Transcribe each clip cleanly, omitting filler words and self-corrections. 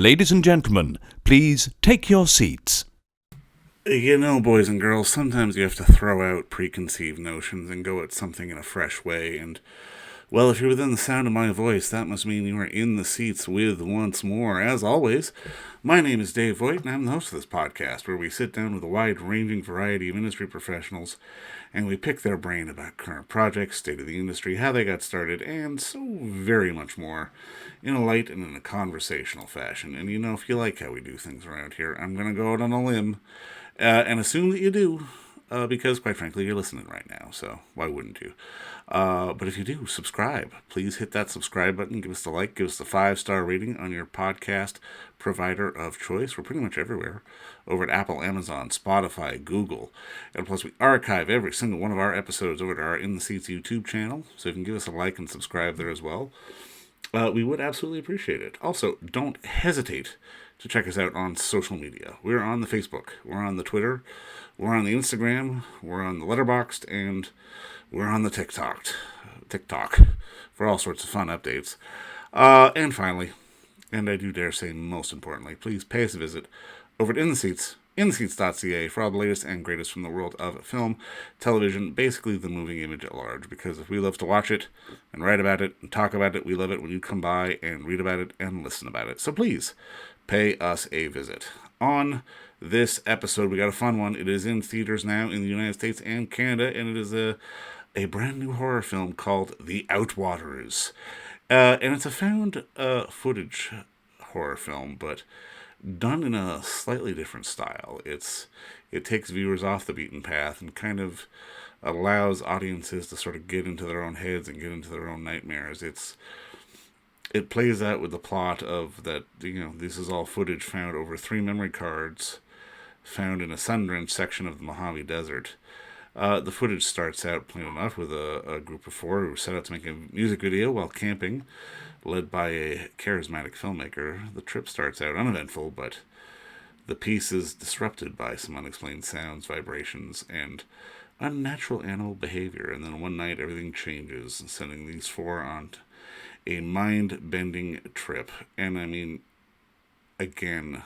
Ladies and gentlemen, please take your seats. You know, boys and girls, sometimes you have to throw out preconceived notions and go at something in a fresh way. And, well, if you're within the sound of my voice, that must mean you are in the seats with once more. As always, my name is Dave Voigt, and I'm the host of this podcast, where we sit down with a wide-ranging variety of industry professionals, and we pick their brain about current projects, state of the industry, how they got started, and so very much more, in a light and in a conversational fashion. And you know, if you like how we do things around here, I'm going to go out on a limb and assume that you do, because quite frankly, you're listening right now, so why wouldn't you? But if you do, subscribe. Please hit that subscribe button, give us a like, give us a 5-star rating on your podcast provider of choice. We're pretty much everywhere over at Apple, Amazon, Spotify, Google. And plus, we archive every single one of our episodes over to our In the Seats YouTube channel, so you can give us a like and subscribe there as well. We would absolutely appreciate it. Also, don't hesitate to check us out on social media. We're on the Facebook, we're on the Twitter, we're on the Instagram, we're on the Letterboxd, and we're on the TikTok for all sorts of fun updates. And finally, and I do dare say most importantly, please pay us a visit over at intheseats.ca for all the latest and greatest from the world of film, television, basically the moving image at large. Because if we love to watch it and write about it and talk about it, we love it when you come by and read about it and listen about it. So please, pay us a visit. On this episode, we got a fun one. It is in theaters now in the United States and Canada, and it is a brand new horror film called The Outwaters. And it's a found footage horror film, but done in a slightly different style. It takes viewers off the beaten path and kind of allows audiences to sort of get into their own heads and get into their own nightmares. It plays out with the plot of that, this is all footage found over 3 memory cards found in a sun-drenched section of the Mojave Desert. The footage starts out, plain enough, with a group of 4 who set out to make a music video while camping, led by a charismatic filmmaker. The trip starts out uneventful, but the piece is disrupted by some unexplained sounds, vibrations, and unnatural animal behavior. And then one night, everything changes, sending these 4 on a mind-bending trip. And I mean, again,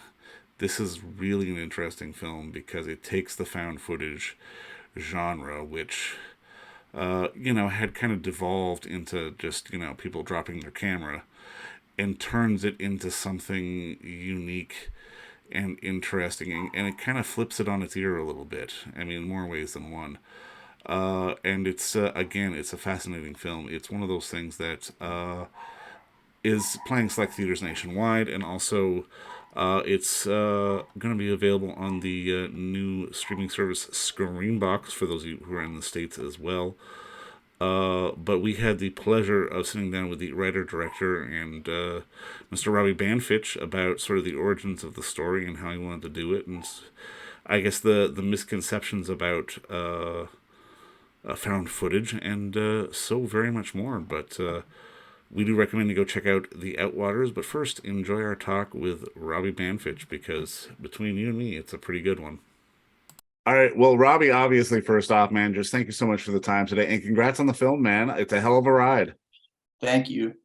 this is really an interesting film because it takes the found footage genre, which, had kind of devolved into just, people dropping their camera, and turns it into something unique and interesting, and it kind of flips it on its ear a little bit. I mean, in more ways than one. And it's, again, it's a fascinating film. It's one of those things that is playing select theaters nationwide, and also it's going to be available on the new streaming service Screenbox for those of you who are in the States as well. But we had the pleasure of sitting down with the writer, director, and Mr. Robbie Banfitch about sort of the origins of the story and how he wanted to do it, and I guess the misconceptions about found footage, and so very much more. But we do recommend you go check out The Outwaters, but first, enjoy our talk with Robbie Banfitch, because between you and me, it's a pretty good one. All right, well, Robbie, obviously, first off, man, just thank you so much for the time today, and congrats on the film, man. It's a hell of a ride. Thank you.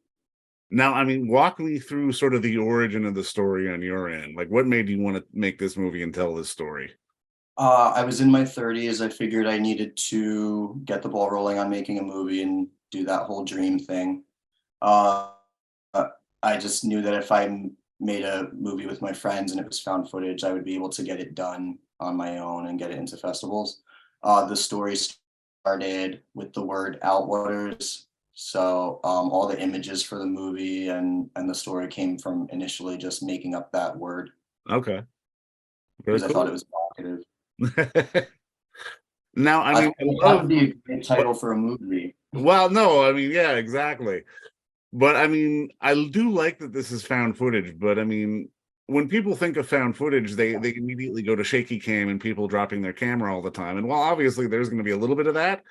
Now, I mean, walk me through sort of the origin of the story on your end. Like, what made you want to make this movie and tell this story? I was in my 30s. I figured I needed to get the ball rolling on making a movie and do that whole dream thing. Uh, I just knew that if I made a movie with my friends and it was found footage, I would be able to get it done on my own and get it into festivals. The story started with the word Outwaters. So all the images for the movie and the story came from initially just making up that word. Okay. Very because I thought it was provocative. Now, I mean, that would be a great title for a movie. Well, no, I mean, yeah, exactly. But I mean, I do like that this is found footage, but I mean, when people think of found footage, they immediately go to shaky cam and people dropping their camera all the time. And while obviously there's going to be a little bit of that,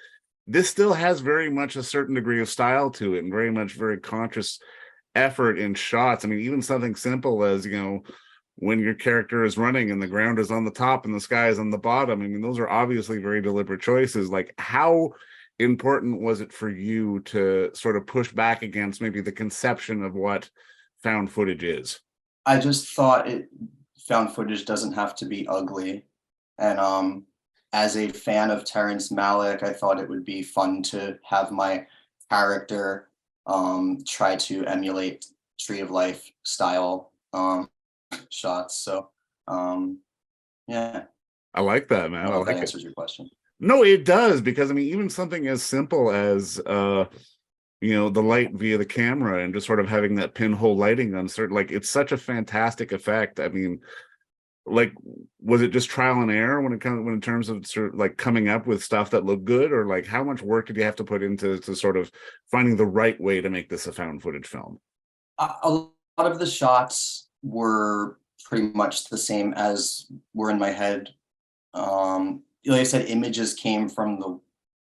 this still has very much a certain degree of style to it and very conscious effort in shots. I mean, even something simple as, when your character is running and the ground is on the top and the sky is on the bottom. I mean, those are obviously very deliberate choices. Like, how important was it for you to sort of push back against maybe the conception of what found footage is? I just thought found footage doesn't have to be ugly. And as a fan of Terrence Malick, I thought it would be fun to have my character try to emulate Tree of Life style shots. So yeah, I like that, I man. don't I know if that like it. answers your question. No, it does, because I mean, even something as simple as the light via the camera and just sort of having that pinhole lighting on certain, like, it's such a fantastic effect. I mean, like, was it just trial and error when in terms of sort of like coming up with stuff that looked good, or like how much work did you have to put into to sort of finding the right way to make this a found footage film? A lot of the shots were pretty much the same as were in my head. Like I said, images came from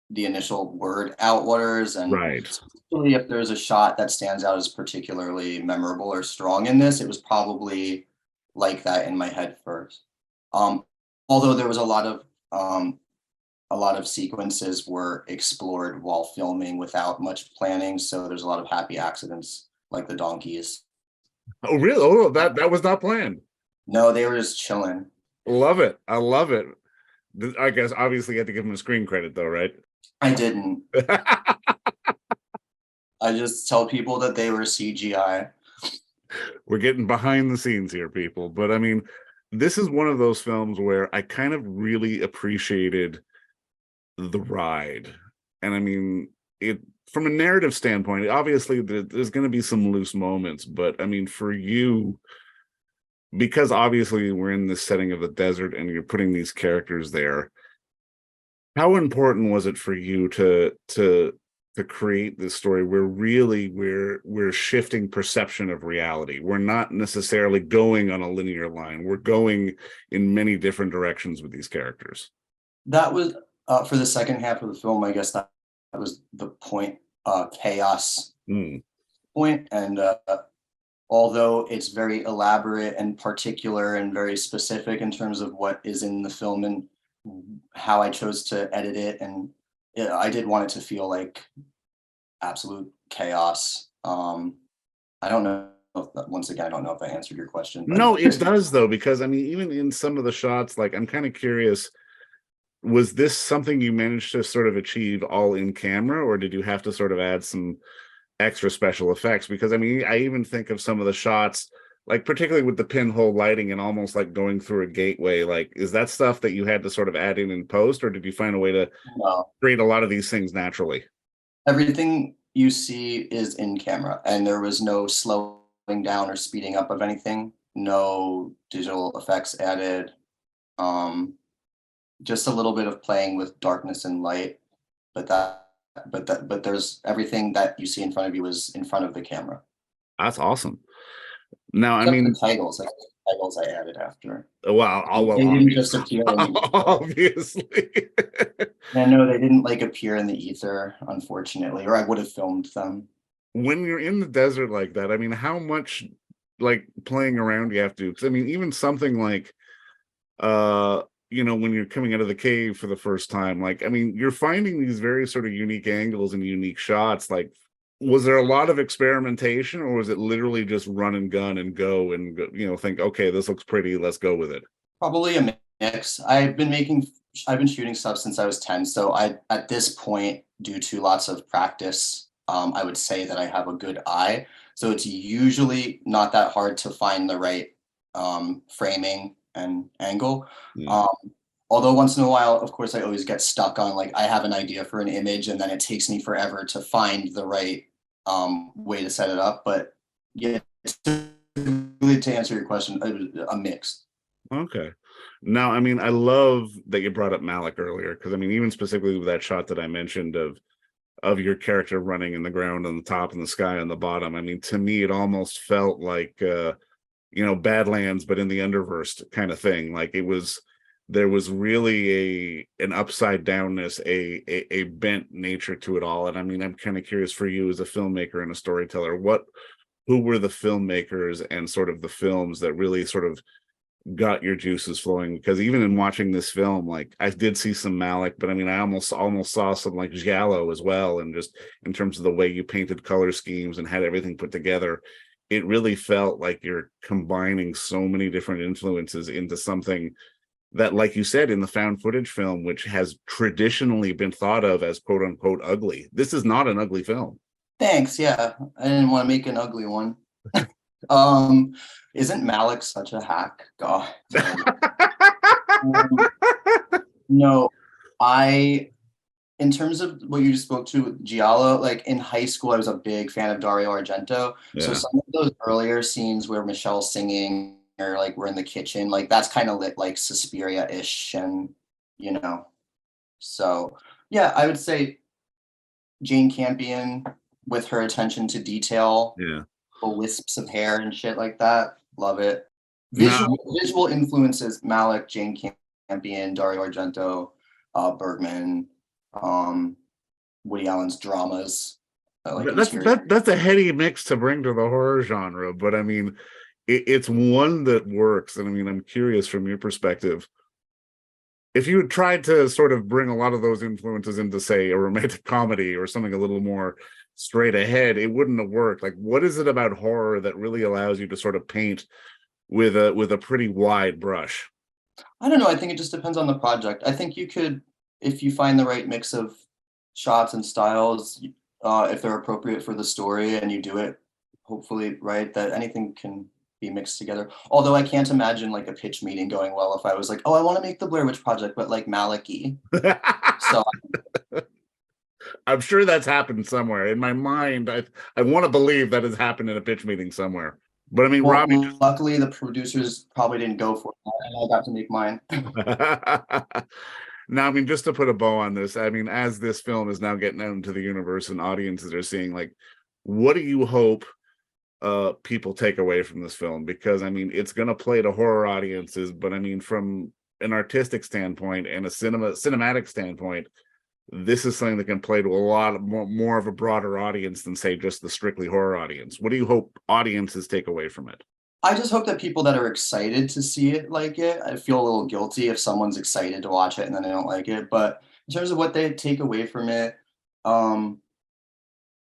the initial word Outwaters, and Right. usually if there's a shot that stands out as particularly memorable or strong in this, it was probably like that in my head first. Um, Although there was a lot of sequences were explored while filming without much planning, so there's a lot of happy accidents, like the donkeys. Oh, really? Oh, that was not planned. No, they were just chilling. Love it. I love it. I guess obviously you had to give him a screen credit though, right? I didn't. I just tell people that they were CGI. We're getting behind the scenes here, people. But I mean, this is one of those films where I kind of really appreciated the ride. And I mean, it from a narrative standpoint, obviously there's going to be some loose moments, but I mean, for you, because obviously we're in this setting of the desert and you're putting these characters there, how important was it for you to create this story where really we're shifting perception of reality? We're not necessarily going on a linear line. We're going in many different directions with these characters. That was for the second half of the film. I guess that was the point, chaos Mm. point. And although it's very elaborate and particular and very specific in terms of what is in the film and how I chose to edit it, and I did want it to feel like absolute chaos. I don't know if once again, I don't know if I answered your question, but No, it does though, because I mean, even in some of the shots, like I'm kind of curious, was this something you managed to sort of achieve all in camera, or did you have to sort of add some extra special effects? Because I mean, I even think of some of the shots, like particularly with the pinhole lighting and almost like going through a gateway. Like, is that stuff that you had to sort of add in post, or did you find a way to no, create a lot of these things naturally? everything you see is in camera, and there was no slowing down or speeding up of anything. No digital effects added. Um, just a little bit of playing with darkness and light, but but there's everything that you see in front of you is in front of the camera. That's awesome. Now, I Except the mean, titles, like the titles I added after. well, They didn't just appear in the ether. obviously. Yeah, no, they didn't like appear in the ether, unfortunately, or I would have filmed them. When you're in the desert like that, I mean, how much like playing around do you have to do? Because I mean, even something like when you're coming out of the cave for the first time, like I mean, you're finding these very sort of unique angles and unique shots. Like, was there a lot of experimentation, or was it literally just run and gun and go and think, okay, this looks pretty, let's go with it? Probably a mix. I've been shooting stuff since I was 10, so I at this point, due to lots of practice, I would say that I have a good eye. So it's usually not that hard to find the right framing and angle. Mm. Um, Although once in a while, of course, I always get stuck on like I have an idea for an image and then it takes me forever to find the right way to set it up. But yeah, really to answer your question, a mix. Okay. Now, I mean, I love that you brought up Malik earlier, because I mean, even specifically with that shot that I mentioned of your character running in the ground on the top and the sky on the bottom. I mean, to me, it almost felt like Badlands, but in the underverse kind of thing. Like there was really an upside downness, a bent nature to it all. And I mean, I'm kind of curious for you as a filmmaker and a storyteller, who were the filmmakers and sort of the films that really sort of got your juices flowing? Because even in watching this film, like I did see some Malik, but I mean, I almost saw some like Giallo as well, and just in terms of the way you painted color schemes and had everything put together. it really felt like you're combining so many different influences into something that, like you said, in the found footage film, which has traditionally been thought of as quote unquote ugly. This is not an ugly film. Thanks. Yeah, I didn't want to make an ugly one. Um, isn't Malik such a hack? God. Um, no, I in terms of what you just spoke to, Giallo, like in high school, I was a big fan of Dario Argento. So Yeah. some of those earlier scenes where Michelle's singing or like we're in the kitchen, like that's kind of lit like Suspiria-ish, and you know. So yeah, I would say Jane Campion with her attention to detail, Yeah. the wisps of hair and shit like that. Love it. Now, Visual influences: Malik, Jane Campion, Dario Argento, Bergman, um, Woody Allen's dramas, like interior. that's a heady mix to bring to the horror genre, but I mean, it's one that works. And I mean, I'm curious from your perspective, if you had tried to sort of bring a lot of those influences into, say, a romantic comedy or something a little more straight ahead, it wouldn't have worked. Like, what is it about horror that really allows you to sort of paint with a pretty wide brush? I don't know. I think it just depends on the project. I think you could, if you find the right mix of shots and styles, if they're appropriate for the story, and you do it, hopefully right, that anything can be mixed together. Although I can't imagine like a pitch meeting going well if I was like, oh, I want to make the Blair Witch Project, but like Maliki. So I'm sure that's happened somewhere. In my mind, I want to believe that has happened in a pitch meeting somewhere. But I mean, Robbie. well, luckily the producers probably didn't go for it, and I got to make mine. Now, I mean, just to put a bow on this, I mean, as this film is now getting out into the universe and audiences are seeing, like, what do you hope people take away from this film? Because I mean, it's going to play to horror audiences, but I mean, from an artistic standpoint and a cinematic standpoint, this is something that can play to a lot of more of a broader audience than, say, just the strictly horror audience. What do you hope audiences take away from it? I just hope that people that are excited to see it like it. I feel a little guilty if someone's excited to watch it and then they don't like it. But in terms of what they take away from it, um,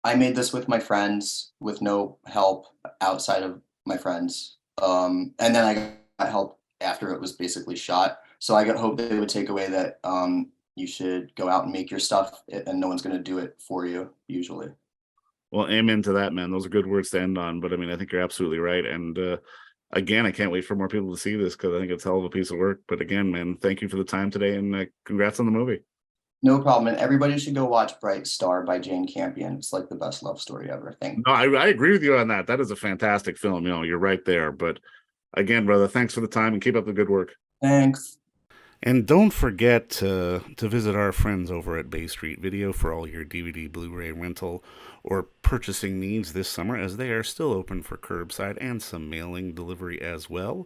I made this with my friends with no help outside of my friends. And then I got help after it was basically shot. So hope they would take away that you should go out and make your stuff, and no one's going to do it for you usually. Well, amen to that, man. Those are good words to end on. But I mean, I think you're absolutely right. And again, I can't wait for more people to see this because I think it's a hell of a piece of work. But again, man, thank you for the time today, and congrats on the movie. No problem. And everybody should go watch Bright Star by Jane Campion. It's like the best love story ever. No, I agree with you on that. That is a fantastic film. You know, you're right there. But again, brother, thanks for the time and keep up the good work. Thanks. And don't forget to visit our friends over at Bay Street Video for all your DVD, Blu-ray rental, or purchasing needs this summer, as they are still open for curbside and some mailing delivery as well.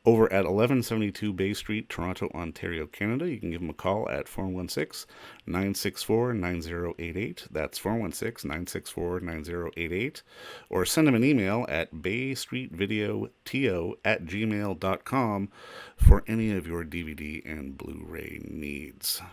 Over at 1172 Bay Street, Toronto, Ontario, Canada, you can give them a call at 416-964-9088. That's 416-964-9088. Or send them an email at baystreetvideoto@gmail.com for any of your DVD and Blu-ray needs.